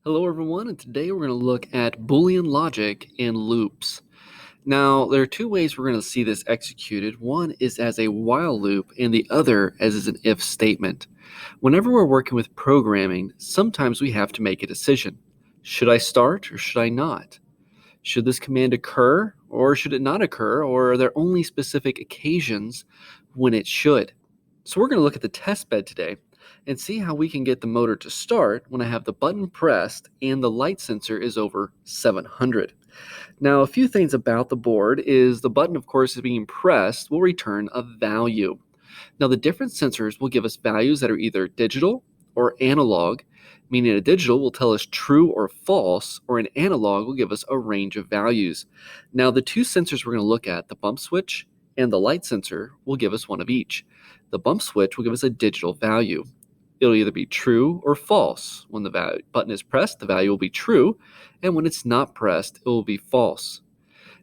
Hello, everyone, and today we're going to look at Boolean logic and loops. Now, there are two ways we're going to see this executed. One is as a while loop, and the other as an if statement. Whenever we're working with programming, sometimes we have to make a decision. Should I start or should I not? Should this command occur or should it not occur, or are there only specific occasions when it should? So we're going to look at the test bed today and see how we can get the motor to start when I have the button pressed and the light sensor is over 700. Now, a few things about the board is the button, of course, is being pressed will return a value. Now, the different sensors will give us values that are either digital or analog, meaning a digital will tell us true or false, or an analog will give us a range of values. Now, the two sensors we're going to look at, the bump switch and the light sensor, will give us one of each. The bump switch will give us a digital value. It'll either be true or false. When the button is pressed, the value will be true, and when it's not pressed, it will be false.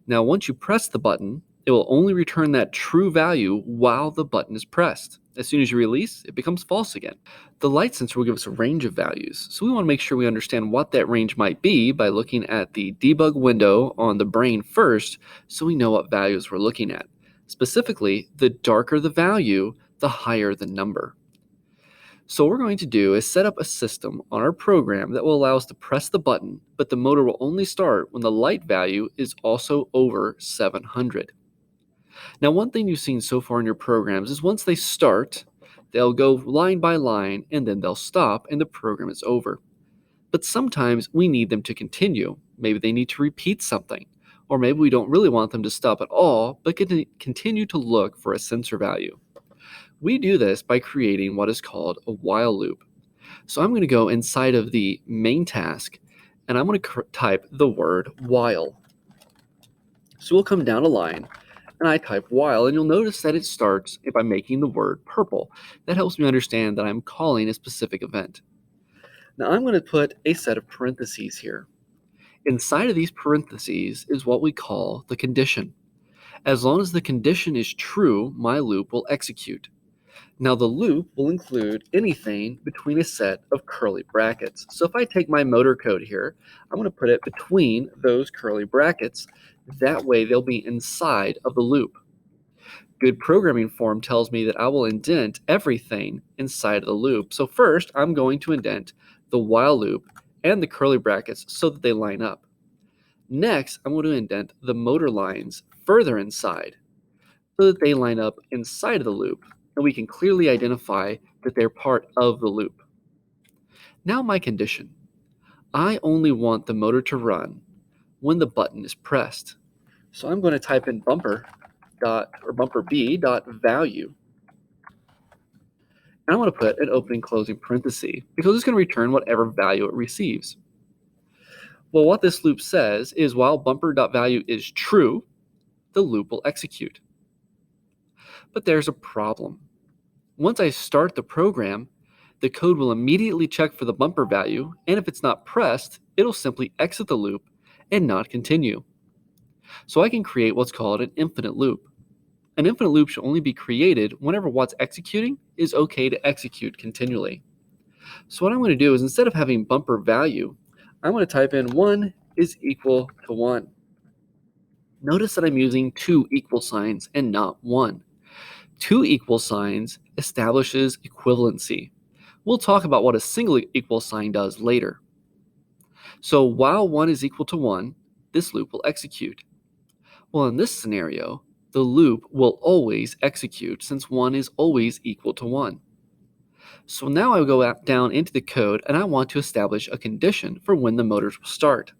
Now, once you press the button, it will only return that true value while the button is pressed. As soon as you release, it becomes false again. The light sensor will give us a range of values, so we want to make sure we understand what that range might be by looking at the debug window on the brain first, so we know what values we're looking at. Specifically, the darker the value, the higher the number. So what we're going to do is set up a system on our program that will allow us to press the button, but the motor will only start when the light value is also over 700. Now, one thing you've seen so far in your programs is once they start, they'll go line by line and then they'll stop and the program is over. But sometimes we need them to continue. Maybe they need to repeat something, or maybe we don't really want them to stop at all, but continue to look for a sensor value. We do this by creating what is called a while loop. So I'm going to go inside of the main task and I'm going to type the word while. So we'll come down a line and I type while, and you'll notice that it starts by making the word purple. That helps me understand that I'm calling a specific event. Now I'm going to put a set of parentheses here. Inside of these parentheses is what we call the condition. As long as the condition is true, my loop will execute. Now the loop will include anything between a set of curly brackets. So if I take my motor code here, I'm going to put it between those curly brackets. That way they'll be inside of the loop. Good programming form tells me that I will indent everything inside of the loop. So first, I'm going to indent the while loop and the curly brackets so that they line up. Next, I'm going to indent the motor lines further inside so that they line up inside of the loop, and we can clearly identify that they're part of the loop. Now my condition. I only want the motor to run when the button is pressed. So I'm going to type in bumper B dot value. And I want to put an opening closing parenthesis because it's going to return whatever value it receives. Well, what this loop says is while bumper.value is true, the loop will execute. But there's a problem. Once I start the program, the code will immediately check for the bumper value, and if it's not pressed, it'll simply exit the loop and not continue. So I can create what's called an infinite loop. An infinite loop should only be created whenever what's executing is okay to execute continually. So what I'm going to do is instead of having bumper value, I'm going to type in 1 is equal to 1. Notice that I'm using two equal signs and not one. Two equal signs establishes equivalency. We'll talk about what a single equal sign does later. So while 1 is equal to 1, this loop will execute. Well, in this scenario, the loop will always execute since 1 is always equal to 1. So now I go down into the code and I want to establish a condition for when the motors will start.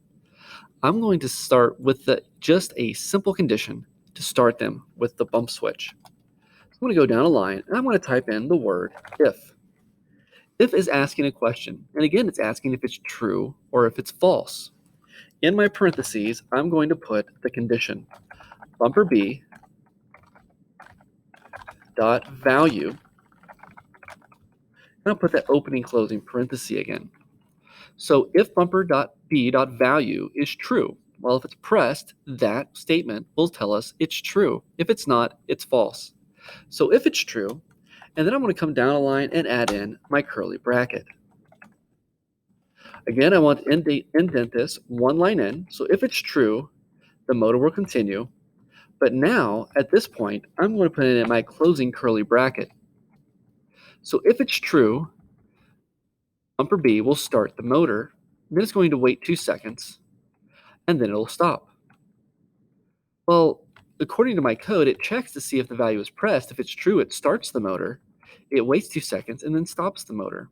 I'm going to start with just a simple condition to start them with the bump switch. I'm going to go down a line and I'm going to type in the word if. If is asking a question, and again it's asking if it's true or if it's false. In my parentheses, I'm going to put the condition bumper B dot value, and I'll put that opening closing parenthesis again. So if bumper dot B dot value is true, well, if it's pressed, that statement will tell us it's true. If it's not, it's false. So if it's true, and then I'm going to come down a line and add in my curly bracket. Again, I want to indent this one line in. So if it's true, the motor will continue. But now, at this point, I'm going to put it in my closing curly bracket. So if it's true, bumper B will start the motor, then it's going to wait 2 seconds, and then it'll stop. Well, according to my code, it checks to see if the value is pressed. If it's true, it starts the motor, it waits 2 seconds, and then stops the motor.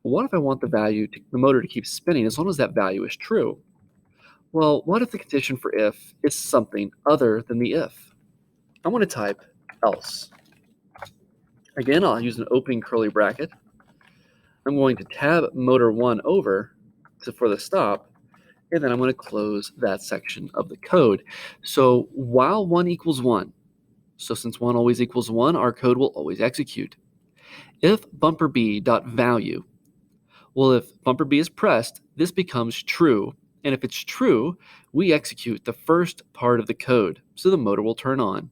But what if I want the motor to keep spinning as long as that value is true? Well, what if the condition for if is something other than the if? I want to type else. Again, I'll use an opening curly bracket. I'm going to tab motor 1 over for the stop, and then I'm going to close that section of the code. So while 1 equals 1, so since 1 always equals 1, our code will always execute. If bumper B dot value, well, if bumper B is pressed, this becomes true. And if it's true, we execute the first part of the code, so the motor will turn on.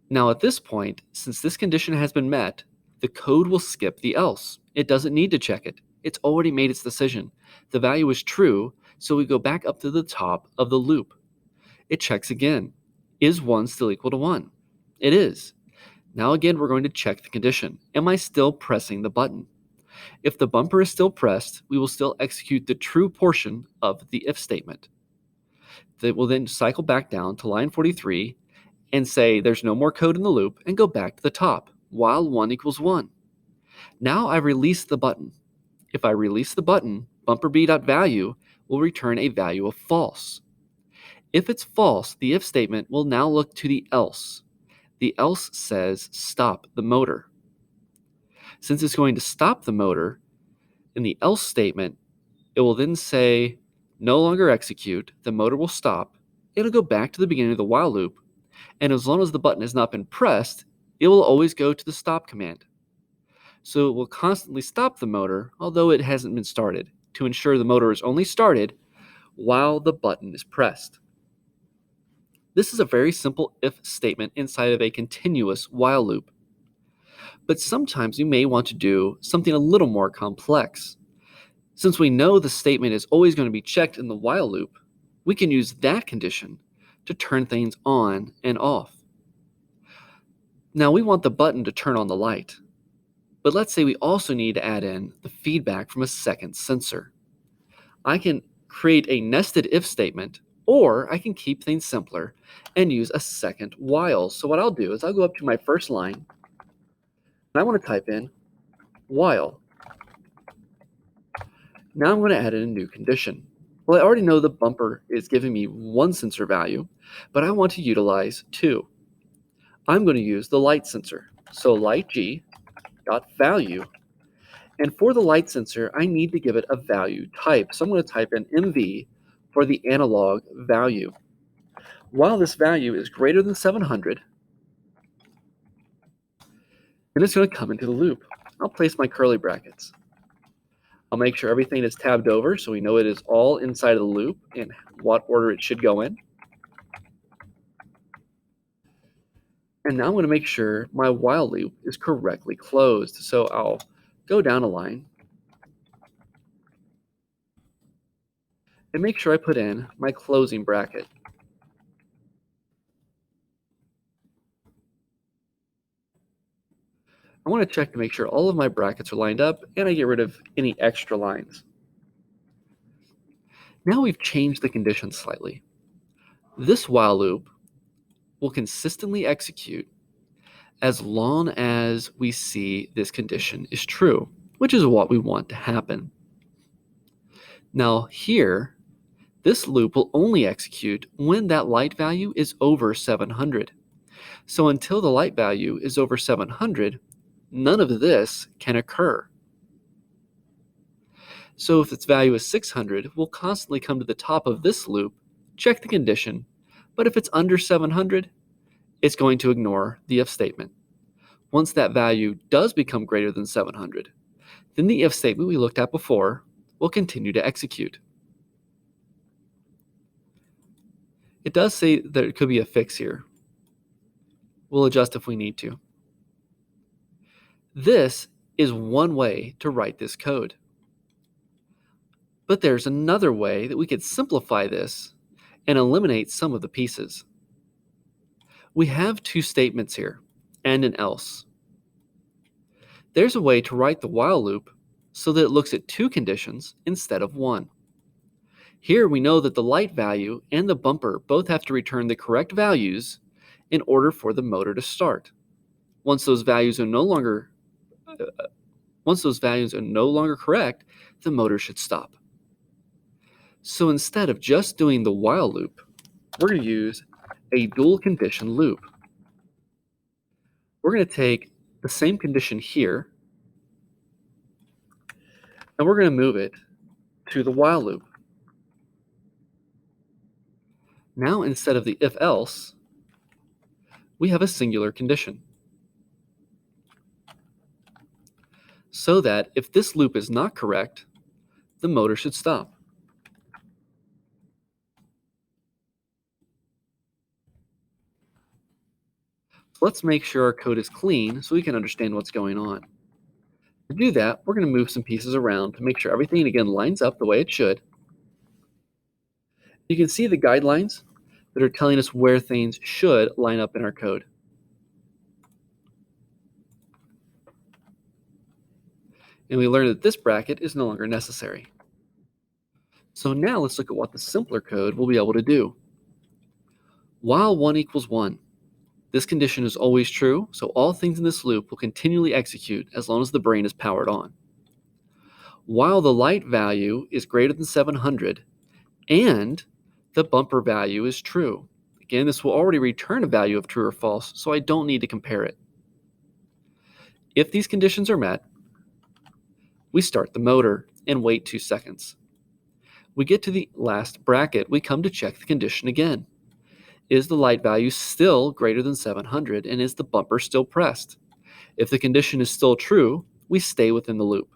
Now at this point, since this condition has been met, the code will skip the else. It doesn't need to check it. It's already made its decision. The value is true, so we go back up to the top of the loop. It checks again. Is 1 still equal to 1? It is. Now again, we're going to check the condition. Am I still pressing the button? If the bumper is still pressed, we will still execute the true portion of the if statement. That will then cycle back down to line 43 and say there's no more code in the loop and go back to the top while 1 equals 1. Now I release the button. If I release the button, bumper B.value will return a value of false. If it's false, the if statement will now look to the else. The else says stop the motor. Since it's going to stop the motor, in the else statement, it will then say no longer execute, the motor will stop, it'll go back to the beginning of the while loop, and as long as the button has not been pressed, it will always go to the stop command. So it will constantly stop the motor, although it hasn't been started, to ensure the motor is only started while the button is pressed. This is a very simple if statement inside of a continuous while loop. But sometimes you may want to do something a little more complex. Since we know the statement is always going to be checked in the while loop, we can use that condition to turn things on and off. Now we want the button to turn on the light, but let's say we also need to add in the feedback from a second sensor. I can create a nested if statement, or I can keep things simpler and use a second while. So what I'll do is I'll go up to my first line, and I want to type in while. Now I'm going to add in a new condition. Well, I already know the bumper is giving me 1 sensor value, but I want to utilize 2. I'm going to use the light sensor. So light G dot value. And for the light sensor, I need to give it a value type. So I'm going to type in MV for the analog value. While this value is greater than 700, then it's going to come into the loop. I'll place my curly brackets. I'll make sure everything is tabbed over so we know it is all inside of the loop and what order it should go in. And now I'm going to make sure my while loop is correctly closed. So I'll go down a line and make sure I put in my closing bracket. I want to check to make sure all of my brackets are lined up and I get rid of any extra lines. Now we've changed the condition slightly. This while loop will consistently execute as long as we see this condition is true, which is what we want to happen. Now here, this loop will only execute when that light value is over 700. So until the light value is over 700, none of this can occur. So if its value is 600, we'll constantly come to the top of this loop, check the condition, but if it's under 700, it's going to ignore the if statement. Once that value does become greater than 700, then the if statement we looked at before will continue to execute. It does say that it could be a fix here. We'll adjust if we need to. This is one way to write this code. But there's another way that we could simplify this and eliminate some of the pieces. We have two statements here, and an else. There's a way to write the while loop so that it looks at two conditions instead of one. Here we know that the light value and the bumper both have to return the correct values in order for the motor to start. Once those values are no longer correct, the motor should stop. So instead of just doing the while loop, we're going to use a dual condition loop. We're going to take the same condition here, and we're going to move it to the while loop. Now instead of the if-else, we have a singular condition. So that if this loop is not correct, the motor should stop. Let's make sure our code is clean so we can understand what's going on. To do that, we're going to move some pieces around to make sure everything again lines up the way it should. You can see the guidelines that are telling us where things should line up in our code. And we learned that this bracket is no longer necessary. So now let's look at what the simpler code will be able to do. While 1 equals 1, this condition is always true, so all things in this loop will continually execute as long as the brain is powered on. While the light value is greater than 700 and the bumper value is true. Again, this will already return a value of true or false, so I don't need to compare it. If these conditions are met, we start the motor and wait 2 seconds. We get to the last bracket, we come to check the condition again. Is the light value still greater than 700 and is the bumper still pressed? If the condition is still true, we stay within the loop.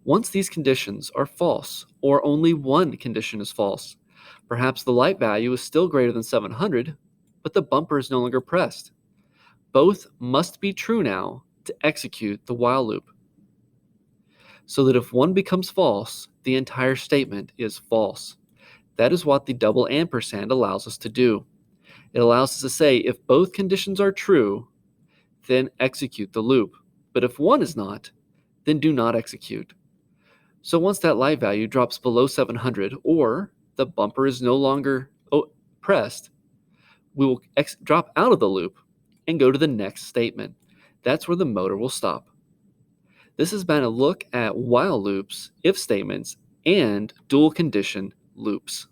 Once these conditions are false, or only one condition is false, perhaps the light value is still greater than 700, but the bumper is no longer pressed. Both must be true now to execute the while loop. So that if one becomes false, the entire statement is false. That is what the double ampersand allows us to do. It allows us to say if both conditions are true, then execute the loop. But if one is not, then do not execute. So once that light value drops below 700 or the bumper is no longer pressed, we will drop out of the loop and go to the next statement. That's where the motor will stop. This has been a look at while loops, if statements, and dual condition loops.